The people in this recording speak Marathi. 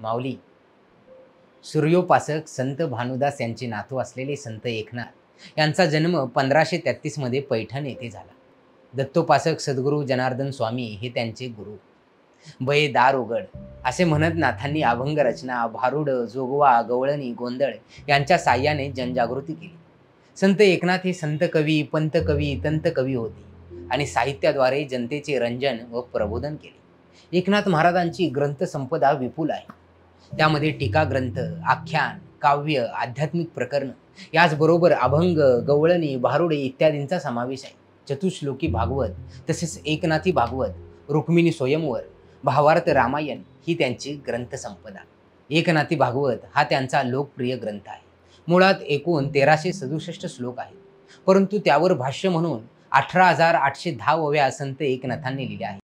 माऊली, सूर्योपासक संत भानुदास यांचे नातू असलेले संत एकनाथ यांचा जन्म 1533 मध्ये पैठण येथे झाला. दत्तोपासक सद्गुरू जनार्दन स्वामी हे त्यांचे गुरु. बये दार उघड असे म्हणत नाथांनी अभंग रचना, भारुड, जोगवा, गवळणी, गोंधळ यांच्या साह्याने जनजागृती केली. संत एकनाथ हे संत कवी, पंत कवी, तंत कवी होते आणि साहित्याद्वारे जनतेचे रंजन व प्रबोधन केले. एकनाथ महाराजांची ग्रंथ संपदा विपुल आहे. त्यामध्ये टीका ग्रंथ, आख्यान, काव्य, आध्यात्मिक प्रकरण याचबरोबर अभंग, गवळणी, भारुडे इत्यादींचा समावेश आहे. चतुश्लोकी भागवत तसेच एकनाथी भागवत, रुक्मिणी स्वयंवर, भावार्थ रामायण ही त्यांची ग्रंथसंपदा. एकनाथी भागवत हा त्यांचा लोकप्रिय ग्रंथ आहे. मुळात एकूण 1367 श्लोक आहेत, परंतु त्यावर भाष्य म्हणून 18,810 ओव्या संत एकनाथांनी लिहिल्या आहेत.